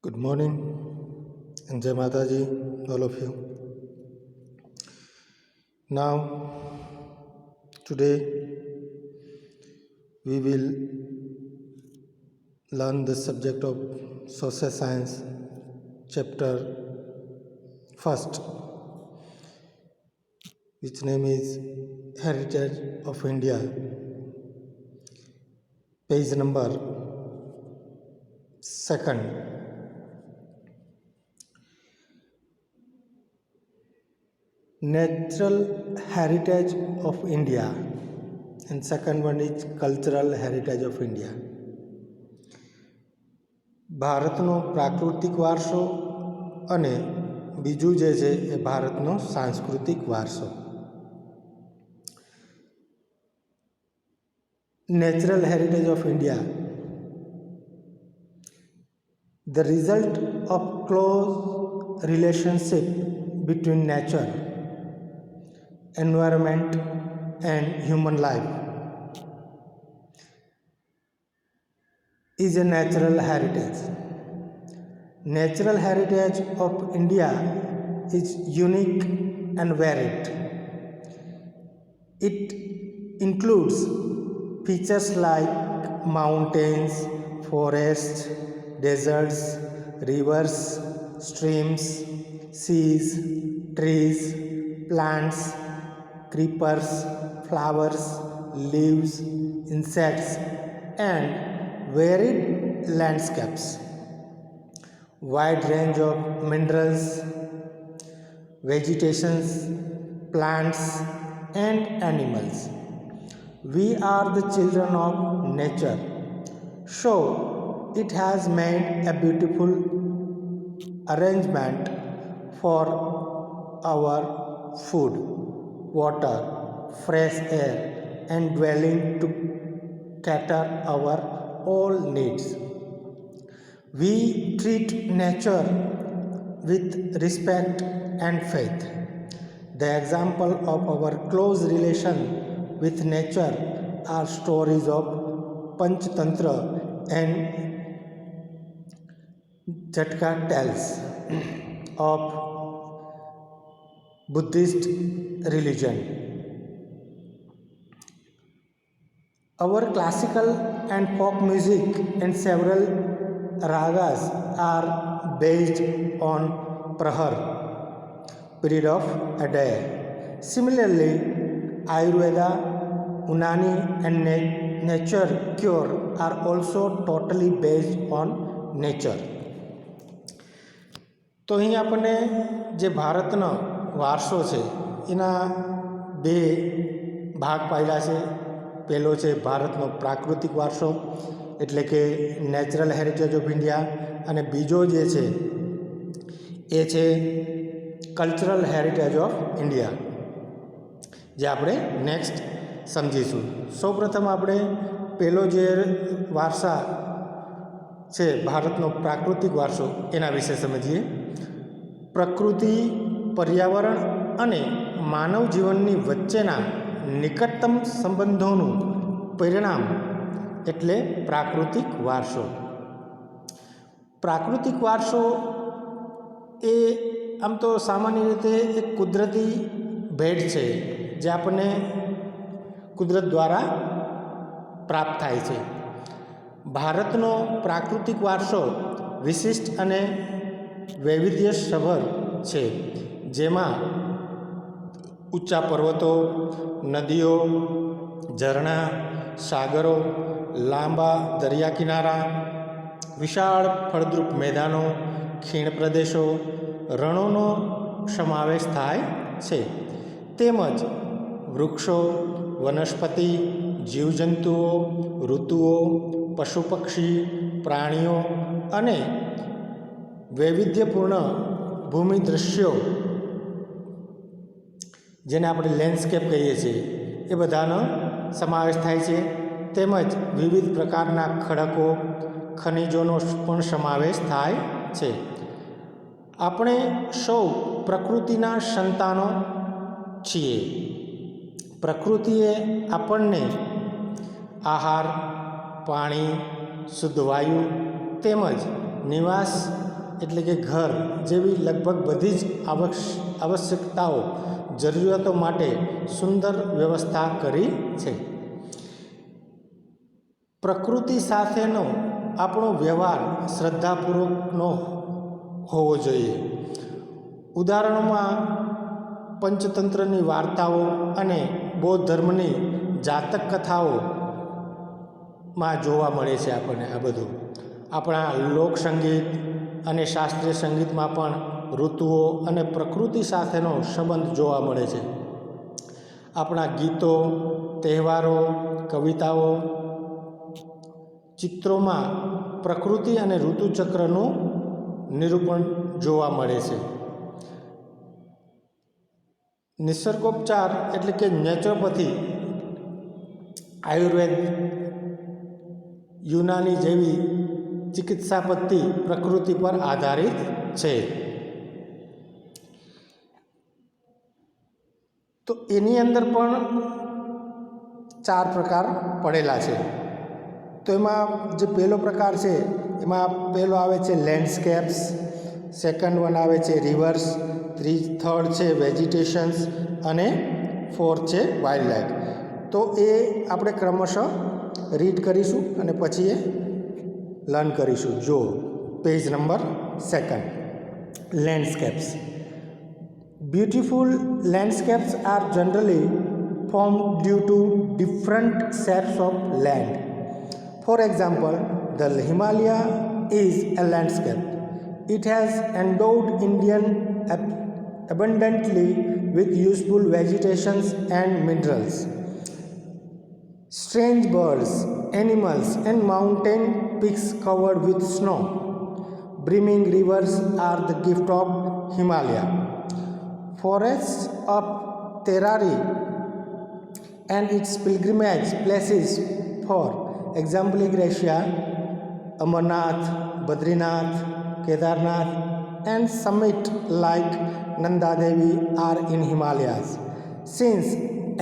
Good morning and Jai Mataji, all of you. Now, today we will learn the subject of social science, chapter first, which name is Heritage of India, page number second. Natural heritage of India, and second one is cultural heritage of India. ભારતનો પ્રાકૃતિક વારસો અને બીજું જે છે એ ભારતનો સાંસ્કૃતિક વારસો. Natural heritage of India, the result of close relationship between nature, environment and human life is a natural heritage. Natural heritage of India is unique and varied. It includes features like mountains, forests, deserts, rivers, streams, seas, trees, plants, creepers, flowers, leaves, insects, and varied landscapes. Wide range of minerals, vegetations, plants, and animals. We are the children of nature, so it has made a beautiful arrangement for our food, water, fresh air, and dwelling to cater our all needs. We treat nature with respect and faith. The example of our close relation with nature are stories of Panchtantra and Jatka tales of Buddhist religion. Our classical and folk music and several ragas are based on prahar, period of a day. Similarly, Ayurveda, Unani and nature cure are also totally based on nature. તો અહીં આપણને જે ભારતનો વારસો છે એના બે ભાગ પાડેલા છે. પહેલો છે ભારતનો પ્રાકૃતિક વારસો એટલે કે નેચરલ હેરિટેજ ઓફ ઇન્ડિયા, અને બીજો જે છે એ છે કલ્ચરલ હેરિટેજ ઓફ ઇન્ડિયા, જે આપણે નેક્સ્ટ સમજીશું. સૌપ્રથમ આપણે પહેલો જે વારસા છે ભારતનો પ્રાકૃતિક વારસો એના વિશે સમજીએ. પ્રકૃતિ, પર્યાવરણ અને માનવ જીવનની વચ્ચેના નિકટતમ સંબંધોનું પરિણામ એટલે પ્રાકૃતિક વારસો. પ્રાકૃતિક વારસો એ આમ તો સામાન્ય રીતે એક કુદરતી ભેટ છે જે આપણને કુદરત દ્વારા પ્રાપ્ત થાય છે. ભારતનો પ્રાકૃતિક વારસો વિશિષ્ટ અને વૈવિધ્યસભર છે, જેમાં ઊંચા પર્વતો, નદીઓ, ઝરણા, સાગરો, લાંબા દરિયા કિનારા, વિશાળ ફળદ્રુપ મેદાનો, ખીણ પ્રદેશો, રણોનો સમાવેશ થાય છે. તેમજ વૃક્ષો, વનસ્પતિ, જીવજંતુઓ, ઋતુઓ, પશુ પક્ષી, પ્રાણીઓ અને વૈવિધ્યપૂર્ણ ભૂમિ દૃશ્યો, જેને આપણે લેન્ડસ્કેપ કહીએ છીએ, એ બધાનો સમાવેશ થાય છે. તેમજ વિવિધ પ્રકારના ખડકો, ખનિજોનો પણ સમાવેશ થાય છે. આપણે સૌ પ્રકૃતિના સંતાનો છીએ. પ્રકૃતિએ આપણને આહાર, પાણી, શુદ્ધ વાયુ તેમજ નિવાસ એટલે કે ઘર જેવી લગભગ બધી જ આવશ્યકતાઓ જરૂરિયાતો માટે સુંદર વ્યવસ્થા કરી છે. પ્રકૃતિ સાથેનો આપણો વ્યવહાર શ્રદ્ધાપૂર્વકનો હોવો જોઈએ. ઉદાહરણોમાં પંચતંત્રની વાર્તાઓ અને બૌદ્ધ ધર્મની જાતક કથાઓમાં જોવા મળે છે આપણને આ બધું. આપણા લોકસંગીત અને શાસ્ત્રીય સંગીતમાં પણ ઋતુઓ અને પ્રકૃતિ સાથેનો સંબંધ જોવા મળે છે. આપણા ગીતો, તહેવારો, કવિતાઓ, ચિત્રોમાં પ્રકૃતિ અને ઋતુચક્રનું નિરૂપણ જોવા મળે છે. નિસર્ગોપચાર એટલે કે નેચરોપેથી, આયુર્વેદ, યુનાની જેવી ચિકિત્સા પદ્ધતિ પ્રકૃતિ પર આધારિત છે. તો એની અંદર પણ 4 પ્રકાર પડેલા છે. તો એમાં જે પહેલો પ્રકાર છે એમાં પહેલો આવે છે લેન્ડસ્કેપ્સ, સેકન્ડ વન આવે છે રિવર્સ, થર્ડ છે વેજીટેશન્સ અને ફોર્થ છે વાઇલ્ડ લાઈફ. તો એ આપણે ક્રમશઃ રીડ કરીશું અને પછી એ લર્ન કરીશું. જો page number 2, landscapes. Beautiful landscapes are generally formed due to different shapes of land. For example, the Himalaya is a landscape. It has endowed Indian abundantly with useful vegetations and minerals. Strange birds, animals, and mountain peaks covered with snow. Brimming rivers are the gift of Himalaya. Forests of Terari and its pilgrimage places, for example Gracia, Amarnath, Badrinath, Kedarnath, and summit like Nanda Devi are in Himalayas. Since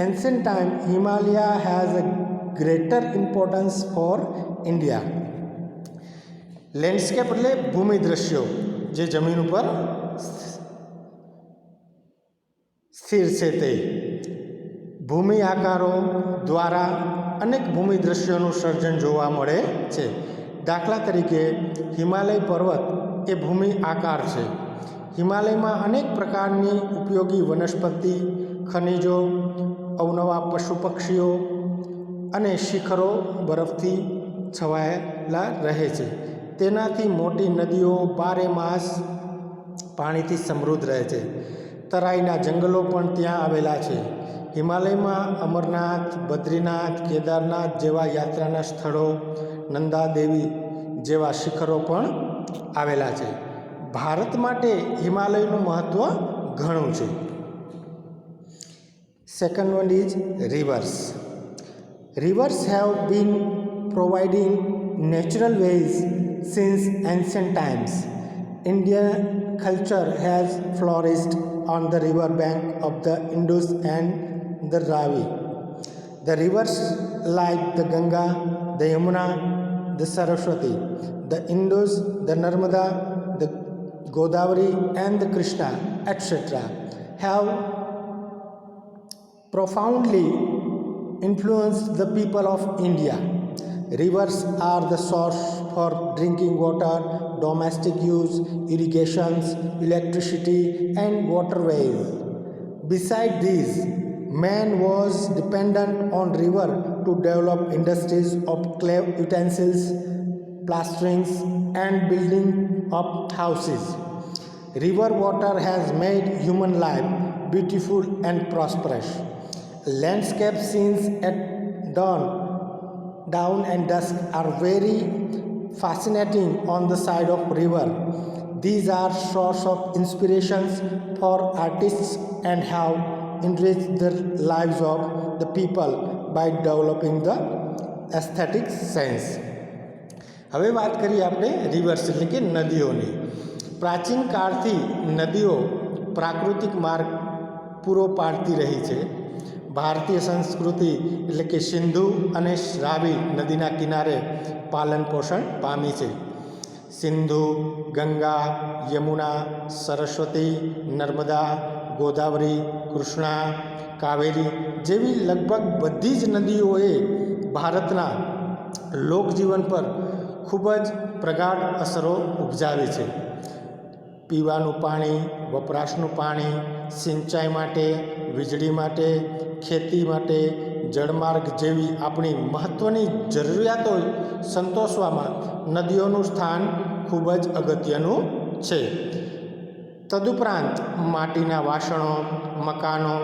ancient time, Himalaya has a greater importance for India. Landscape એટલે ભૂમિ દ્રશ્યો જે જમીન ઉપર સ્થિર છે તે. ભૂમિ આકારો દ્વારા અનેક ભૂમિ દ્રશ્યોનું સર્જન જોવા મળે છે. દાખલા તરીકે હિમાલય પર્વત એ ભૂમિ આકાર છે. હિમાલયમાં અનેક પ્રકારની ઉપયોગી વનસ્પતિ, ખનિજો, અવનવા પશુ પક્ષીઓ અને શિખરો બરફથી છવાયેલા રહે છે. તેનાથી મોટી નદીઓ બારે માસ પાણીથી સમૃદ્ધ રહે છે. તરાઈના જંગલો પણ ત્યાં આવેલા છે. હિમાલયમાં અમરનાથ, બદ્રીનાથ, કેદારનાથ જેવા યાત્રાના સ્થળો, નંદા દેવી જેવા શિખરો પણ આવેલા છે. ભારત માટે હિમાલયનું મહત્ત્વ ઘણું છે. Second one is reverse. Rivers have been providing natural ways since ancient times. Indian culture has flourished on the river bank of the Indus and the Ravi. The rivers like the Ganga, the Yamuna, the Saraswati, the Indus, the Narmada, the Godavari and the Krishna, etc. have profoundly influenced the people of India. Rivers are the source for drinking water, domestic use, irrigations, electricity, and waterways. Besides these, man was dependent on river to develop industries of clay utensils, plasterings, and building of houses. River water has made human life beautiful and prosperous. Landscape scenes at dawn and dusk are very fascinating on the side of river. These are source of inspirations for artists and have enriched the lives of the people by developing the aesthetic sense. હવે વાત કરીએ આપણે reverse એટલે કે નદીઓની. પ્રાચીન કાળથી નદીઓ પ્રાકૃતિક માર્ગ પૂરો પાડતી રહી છે. ભારતીય સંસ્કૃતિ એટલે કે સિંધુ અને રાવી નદીના કિનારે પાલન પોષણ પામી છે. સિંધુ, ગંગા, યમુના, સરસ્વતી, નર્મદા, ગોદાવરી, કૃષ્ણા, કાવેરી જેવી લગભગ બધી જ નદીઓએ ભારતના લોકજીવન પર ખૂબ જ પ્રગાઢ અસરો ઉપજાવી છે. પીવાનું પાણી, વપરાશનું પાણી, સિંચાઈ માટે, વીજળી માટે, ખેતી માટે, જળમાર્ગ જેવી આપણી મહત્ત્વની જરૂરિયાતો સંતોષવામાં નદીઓનું સ્થાન ખૂબ જ અગત્યનું છે. તદુપરાંત માટીના વાસણો, મકાનો,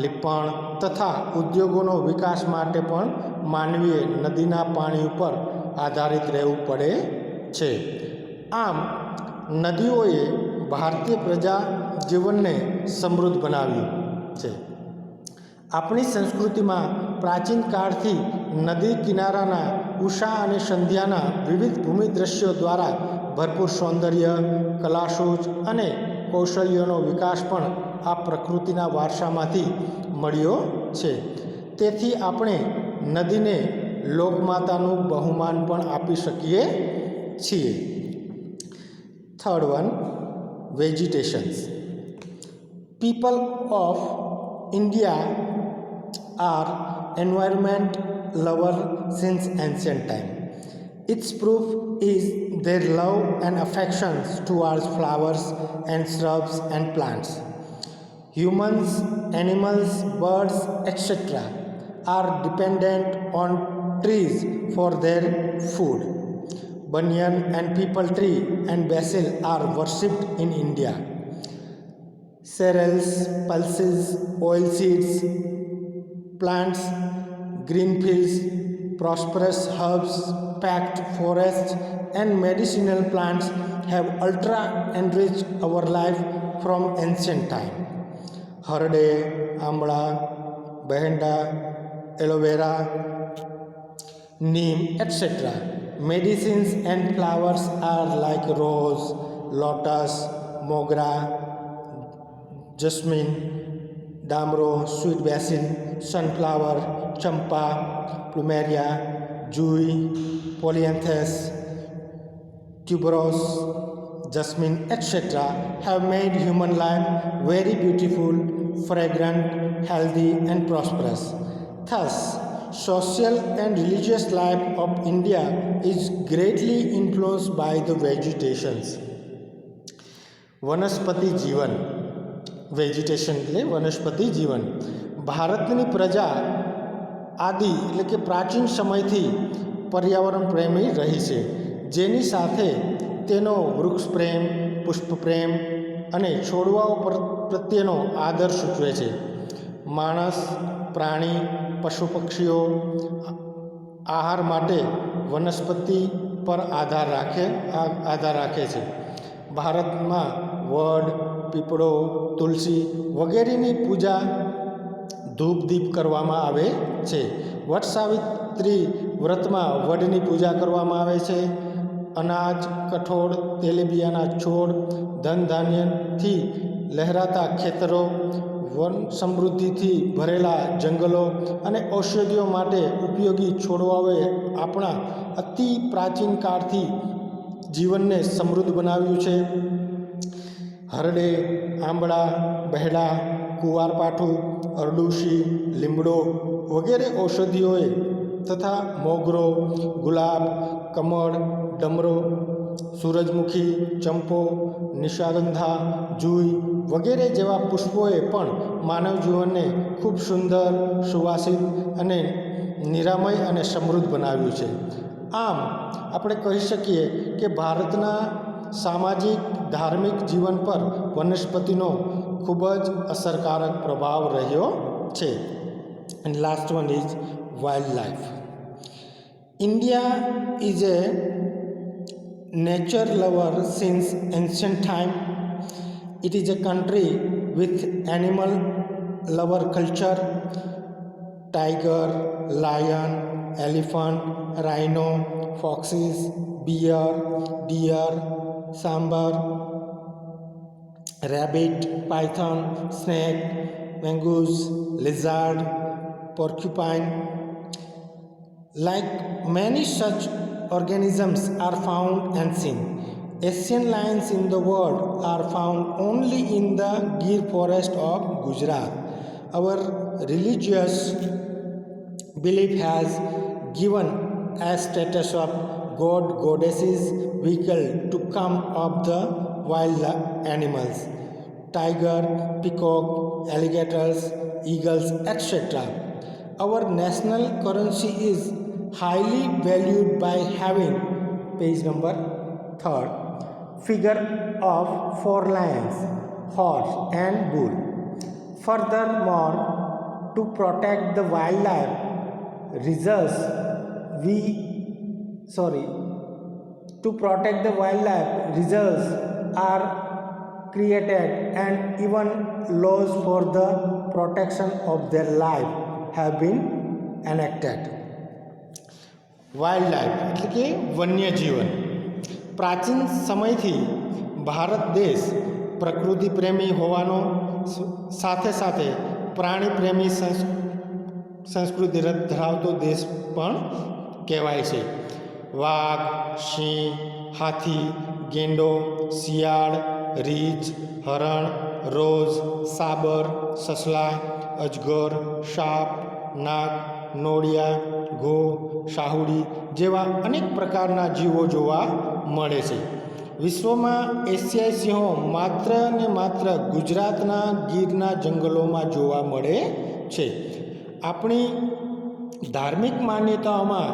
લીપણ તથા ઉદ્યોગોનો વિકાસ માટે પણ માનવીએ નદીના પાણી ઉપર આધારિત રહેવું પડે છે. આમ નદીઓએ ભારતીય પ્રજા જીવનને સમૃદ્ધ બનાવ્યું છે. આપણી સંસ્કૃતિમાં પ્રાચીન કાળથી નદી કિનારાના ઉષા અને સંધ્યાના વિવિધ ભૂમિ દ્રશ્યો દ્વારા ભરપૂર સૌંદર્ય, કલાસૂઝ અને કૌશલ્યોનો વિકાસ પણ આ પ્રકૃતિના વારસામાંથી મળ્યો છે. તેથી આપણે નદીને લોકમાતાનું બહુમાન પણ આપી શકીએ છીએ. Third one, vegetations. People of India are environment lover since ancient time. Its proof is their love and affections towards flowers and shrubs and plants. Humans, animals, birds, etc. are dependent on trees for their food. Banyan and peepal tree and basil are worshipped in India. Cereals, pulses, oilseeds, plants, green fields, prosperous herbs, packed forests, and medicinal plants have ultra enriched our life from ancient time. Herde, amla, behenda, aloe vera, neem, etc. Medicines and flowers are like rose, lotus, mogra, jasmine, damro, sweet basil, sunflower, champa, plumeria, jui, polyanthus, tuberose, jasmine, etc. have made human life very beautiful, fragrant, healthy and prosperous. Thus, social and religious life of India is greatly influenced by the vegetations. વનસ્પતિ જીવન. Vegetation એટલે વનસ્પતિ જીવન. ભારતની પ્રજા આદિ એટલે કે પ્રાચીન સમયથી પર્યાવરણ પ્રેમી રહી છે, જેની સાથે તેનો વૃક્ષ પ્રેમ, પુષ્પ પ્રેમ અને છોડવાઓ પ્રત્યેનો આદર સૂચવે છે. માણસ, પ્રાણી, પશુ પક્ષીઓ આહાર માટે વનસ્પતિ પર આધાર રાખે છે. ભારતમાં વડ, પીપળો, તુલસી વગેરેની પૂજા ધૂપ દીપ કરવામાં આવે છે. વટ સાવિત્રી વ્રતમાં વડની પૂજા કરવામાં આવે છે. અનાજ, કઠોળ, તેલીબિયાના છોડ, ધન ધાન્યથી લહેરાતા ખેતરો, વન સમૃદ્ધિથી ભરેલા જંગલો અને ઔષધિઓ માટે ઉપયોગી છોડવાઓએ આપણા અતિ પ્રાચીન કાળથી જીવનને સમૃદ્ધ બનાવ્યું છે. હરડે, આંબળા, બહેડા, કુવારપાઠું, અરડુસી, લીમડો વગેરે ઔષધિઓએ તથા મોગરો, ગુલાબ, કમળ, ડમરો, સૂરજમુખી, ચંપો, નિશાગંધા, જુઈ વગેરે જેવા પુષ્પોએ પણ માનવ જીવનને ખૂબ સુંદર, સુવાસિત અને નિરામય અને સમૃદ્ધ બનાવ્યું છે. આમ આપણે કહી શકીએ કે ભારતના સામાજિક ધાર્મિક જીવન પર વનસ્પતિનો ખૂબ જ અસરકારક પ્રભાવ રહ્યો છે. And last one is wild life. India is A nature lover since ancient time. It is a country with animal lover culture. Tiger, lion, elephant, rhino, foxes, bear, deer, sambar, rabbit, python, snake, mongoose, lizard, porcupine. Like many such organisms are found and seen. Asian lions in the world are found only in the Gir forest of Gujarat. Our religious belief has given a status of god goddesses vehicle to come of the wild animals, tiger, peacock, alligators, eagles, etc. Our national currency is highly valued by having page number 3rd figure of 4 lions, horse and bull. Furthermore, to protect the wildlife reserves, are created and even laws for the protection of their life have been enacted. Wildlife એટલે કે વન્યજીવન. પ્રાચીન સમયથી ભારત દેશ પ્રકૃતિ પ્રેમી હોવાનો સાથે સાથે પ્રાણી પ્રેમી સંસ્કૃતિ ધરાવતો દેશ પણ કહેવાય છે. વાઘ, સિંહ, હાથી, ગેંડો, શિયાળ, રીંછ, હરણ, રોઝ, સાબર, સસલા, અજગર, સાપ, નાગ, નોળિયા, ઘો, શાહુડી જેવા અનેક પ્રકારના જીવો જોવા મળે છે. વિશ્વમાં એશિયાઈ સિંહો માત્ર ને માત્ર ગુજરાતના ગીરના જંગલોમાં જોવા મળે છે. આપણી ધાર્મિક માન્યતાઓમાં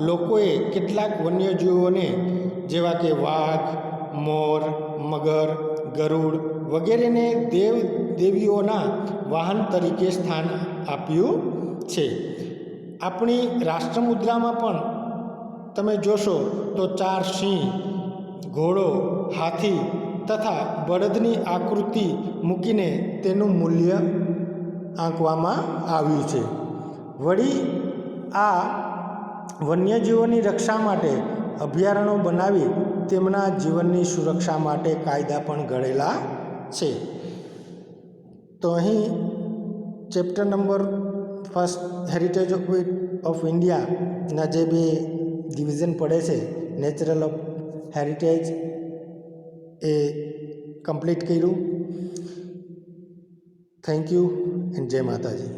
લોકોએ કેટલાક વન્યજીવોને જેવા કે વાઘ, મોર, મગર, ગરુડ વગેરેને દેવ દેવીઓના વાહન તરીકે સ્થાન આપ્યું છે. આપણી રાષ્ટ્રમુદ્રામાં પણ તમે જોશો તો 4 સિંહ, ઘોડો, હાથી તથા બળદની આકૃતિ મૂકીને તેનું મૂલ્ય આંકવામાં આવ્યું છે. વળી આ વન્યજીવોની રક્ષા માટે અભયારણ્યો બનાવી તેમના જીવનની સુરક્ષા માટે કાયદા પણ ઘડેલા છે. તો અહીં ચેપ્ટર નંબર 1 હેરિટેજ ઓફ ઇન્ડિયાના જે 2 ડિવિઝન પડે છે natural of heritage A complete કર્યું. થેન્ક યુ એન્ડ જય માતાજી.